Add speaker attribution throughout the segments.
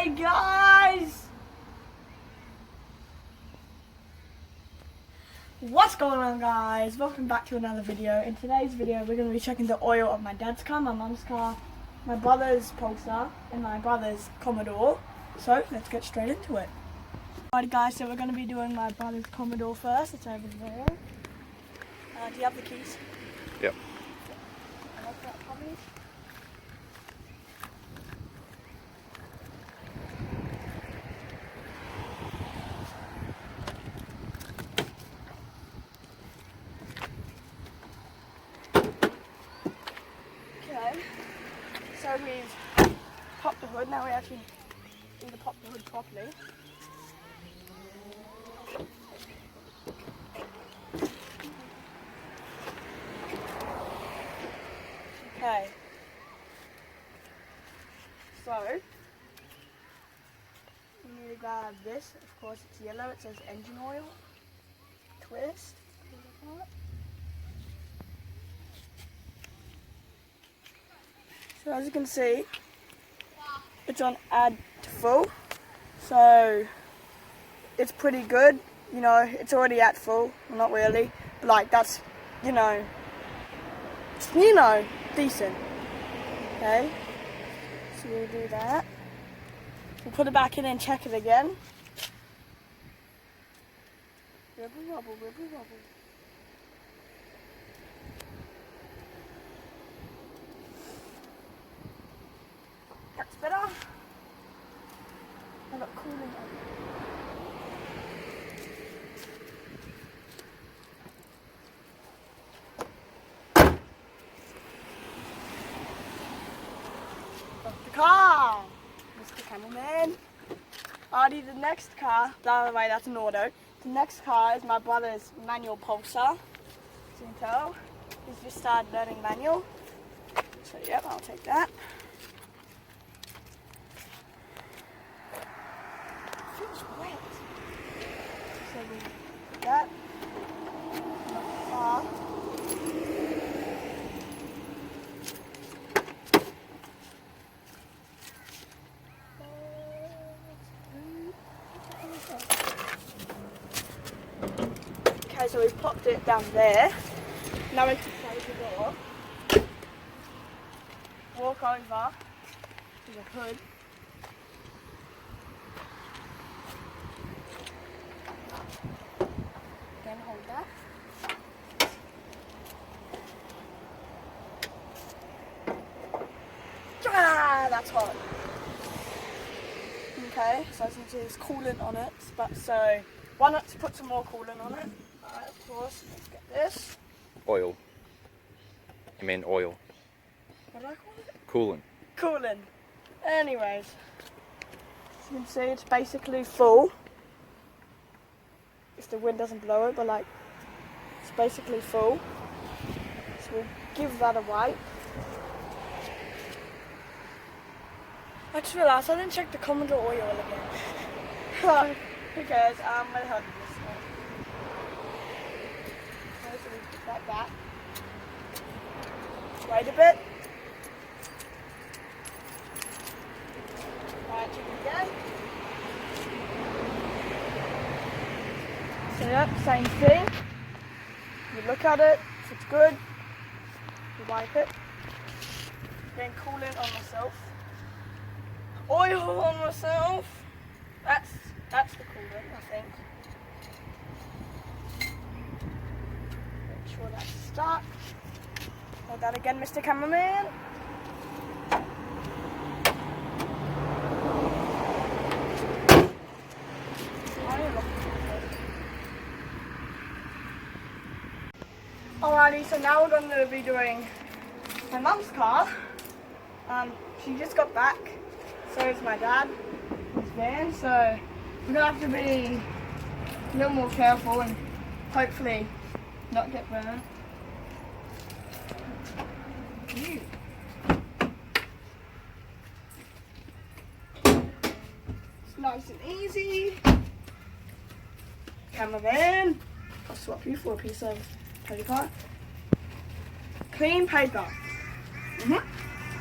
Speaker 1: Hi guys! What's going on guys? Welcome back to another video. In today's video we're going to be checking the oil of my dad's car, my mum's car, my brother's Pulsar and my brother's Commodore. So let's get straight into it. Alright guys, so we're going to be doing my brother's Commodore first. It's over there. Do you have the keys?
Speaker 2: Yep.
Speaker 1: I like that probably. Okay, so we've popped the hood. Now we actually need to pop the hood properly. Okay, so you need to grab this. Of course, it's yellow. It says engine oil. Twist. So as you can see, it's on add to full. So it's pretty good. You know, it's already at full. Well, not really, but like that's, you know, decent. Okay. So we'll do that. We'll put it back in and check it again. Wibble wobble, wibble wobble. That's better. I got cooling on. Off the car, Mr. Cameraman. Alrighty, the next car, by the way, that's an auto. The next car is my brother's manual Pulsar. As you can tell, he's just started learning manual. So yep, I'll take that. Feels wet. So we put that. Okay, so we've popped it down there. Now we have to close the door. Walk over to the hood. Again, hold that. Ah, that's hot. Okay, so as you can see, there's coolant on it. But so, why not put some more coolant on it? Alright, of course. Let's get this.
Speaker 2: Oil. I mean oil.
Speaker 1: What did I call it?
Speaker 2: Coolant.
Speaker 1: Coolant. Anyways, as you can see, it's basically full. If the wind doesn't blow it, but like, it's basically full. So we'll give that a wipe. I just realised I didn't check the Commodore oil again. Who cares? Where the hell did this go? Okay, so we put that back. Wait a bit. Alright, check it again. So yeah, same thing. You look at it, if it's good, you wipe it. Then coolant on myself. Oil on myself. That's the coolant, I think. Make sure that's stuck. Hold that again, Mr. Cameraman. Alrighty, so now we're going to be doing my mum's car. She just got back. So is my dad, his van, so we're going to have to be a little more careful and hopefully not get burned. It's nice and easy. Cameraman, I'll swap you for a piece of paper. Clean paper.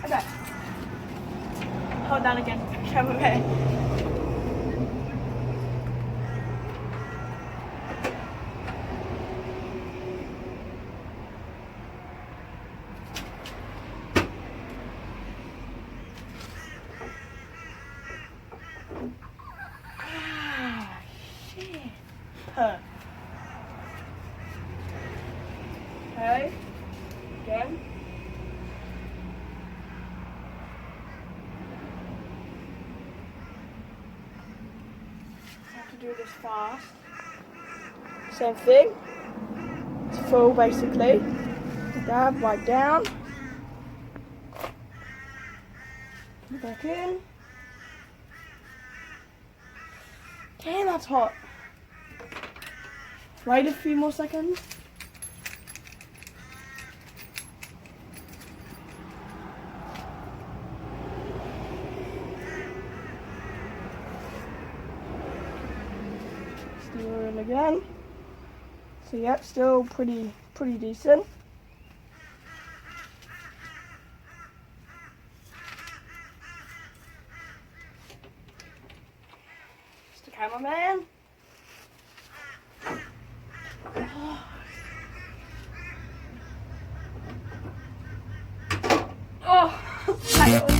Speaker 1: Okay. Hold that again. Cameraman. Ah, shit. Huh. Okay. Again. Have to do this fast. Same thing. It's full basically. Dab right down. Put it back in. Damn, that's hot. Wait a few more seconds. Stir it again. So yep, still pretty decent. Mr. Cameraman. Oh, failed.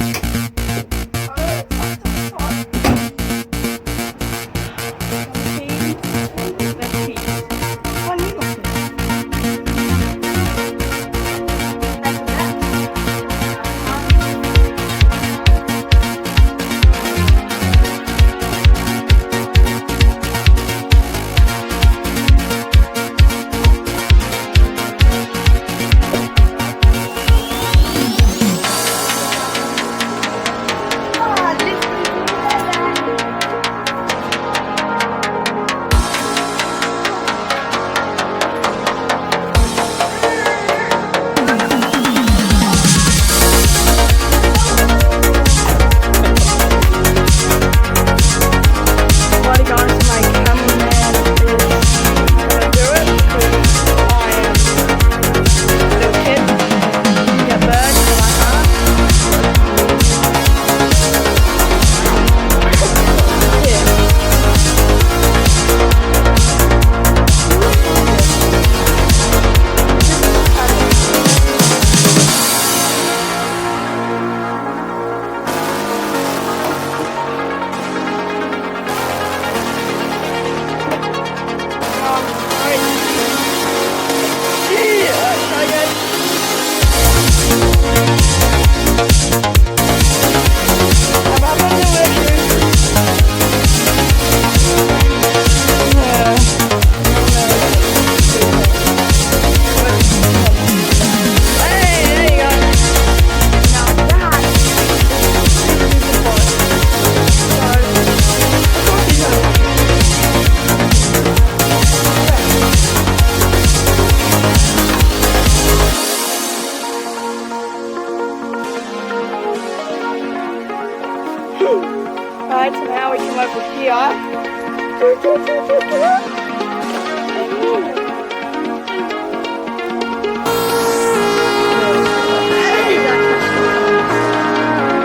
Speaker 1: Right, so now we come over here.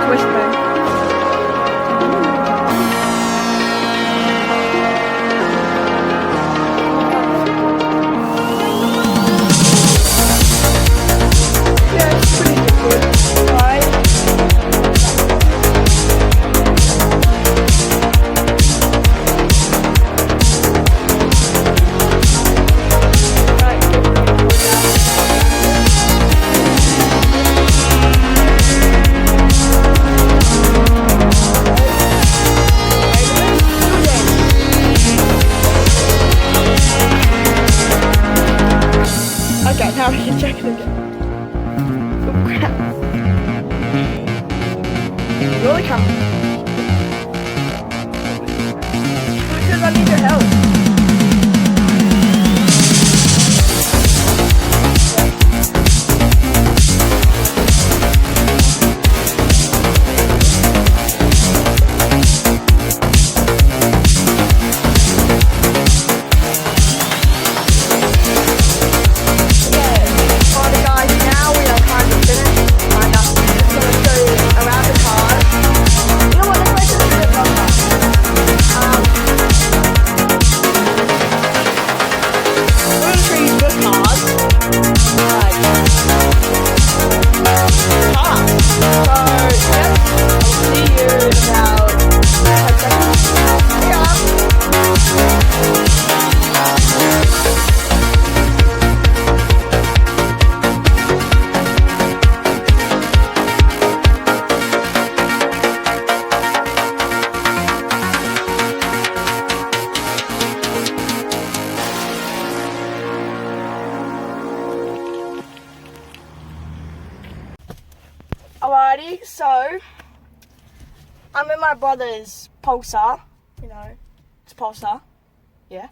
Speaker 1: Twist them. Yeah, it's pretty good. Right. Okay, now we can check it again. Oh crap. Really come. Because I need your help. Now we are kind of finished. I'm just going to show you around the car. my brother's Pulsar. You know, it's Pulsar. Yeah.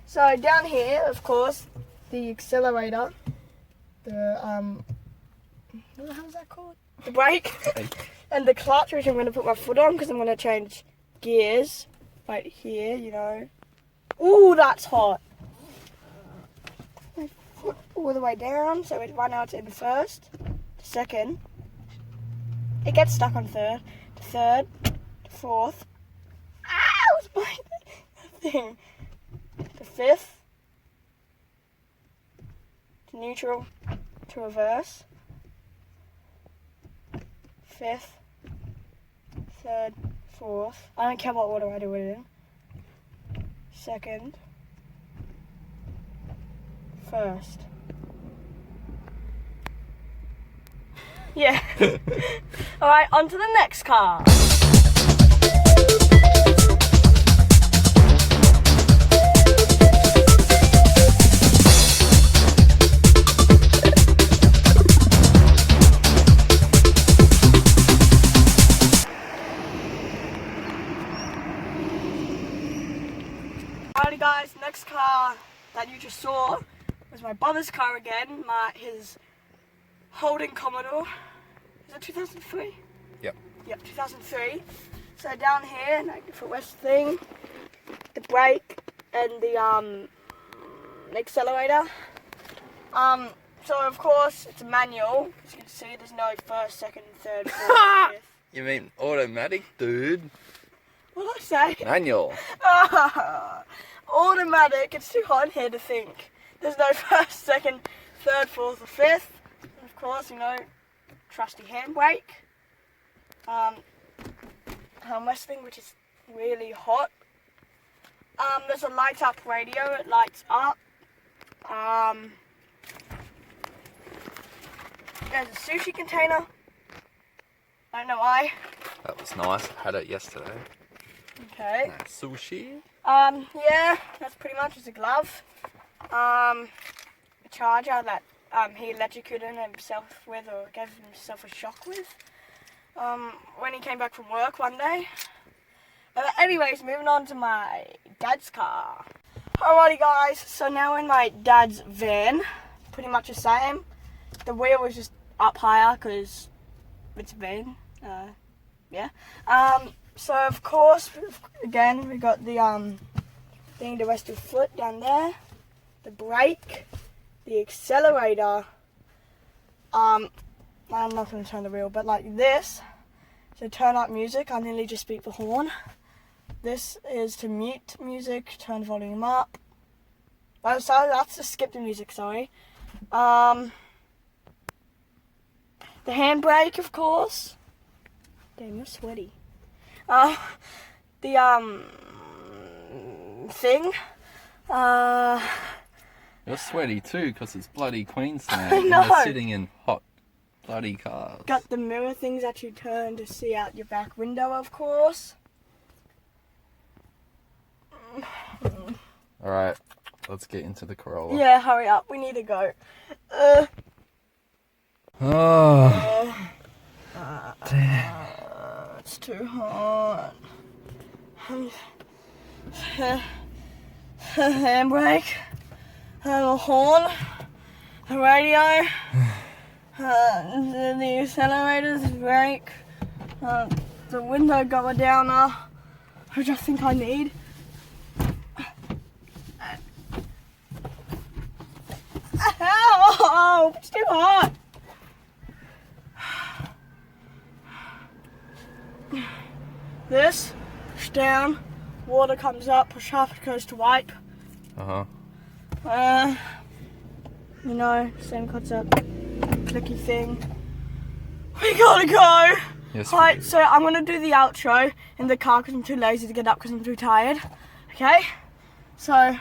Speaker 1: So down here, of course, the accelerator, the what the hell is that called? The brake, and the clutch, which I'm going to put my foot on because I'm going to change gears right here. You know. Ooh, that's hot. My foot all the way down, so right now it's in first. The second, it gets stuck on third. The third, the fourth. Ow, it's my thing. The fifth, to neutral, to reverse. Fifth, third, fourth. I don't care what order I do it in. Second, first. Yeah. Alright, on to the next car. Alrighty guys, next car that you just saw was my brother's car again, his Holden Commodore. Is it 2003?
Speaker 2: Yep.
Speaker 1: Yep, 2003. So down here, like the footrest thing, the brake and the accelerator. So of course it's a manual. As you can see, there's no first, second, third, fourth, fifth.
Speaker 2: You mean automatic, dude?
Speaker 1: What did I say?
Speaker 2: Manual.
Speaker 1: Automatic. It's too hot in here to think. There's no first, second, third, fourth, or fifth. And of course, you know, trusty handbrake. Arm resting, which is really hot. There's a light up radio. It lights up. There's a sushi container. I don't know why.
Speaker 2: That was nice. I had it yesterday.
Speaker 1: Okay.
Speaker 2: Sushi.
Speaker 1: Yeah, that's pretty much as a glove. A charger that he electrocuted himself with, or gave himself a shock with, when he came back from work one day. Anyways, moving on to my dad's car. Alrighty guys, so now in my dad's van, pretty much the same. The wheel was just up higher because it's a van. Yeah. So of course, again, we got the thing to rest your foot down there, the brake, the accelerator. I'm not going to turn the wheel, but like this, to turn up music, I nearly just beat the horn. This is to mute music, turn the volume up. Oh, sorry, that's to skip the music, sorry. The handbrake, of course. Damn, you're sweaty. The thing.
Speaker 2: You're sweaty too, because it's bloody Queensland.
Speaker 1: I know.
Speaker 2: And you're sitting in hot bloody cars.
Speaker 1: Got the mirror things that you turn to see out your back window, of course.
Speaker 2: Alright, let's get into the Corolla.
Speaker 1: Yeah, hurry up. We need to go.
Speaker 2: Damn.
Speaker 1: It's too hot. Handbrake. A horn. A radio. The accelerator's brake. The window goer downer, which I think I need. Ow! It's too hot. This, push down, water comes up, push up, it goes to wipe. You know, same concept, clicky thing. We gotta go!
Speaker 2: Yes,
Speaker 1: Right, so I'm gonna do the outro in the car because I'm too lazy to get up because I'm too tired. Okay? So,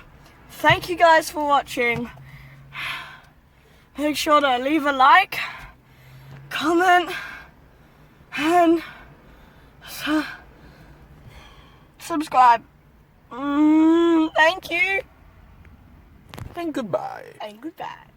Speaker 1: thank you guys for watching. Make sure to leave a like, comment, and subscribe. Thank you.
Speaker 2: And goodbye.
Speaker 1: And goodbye.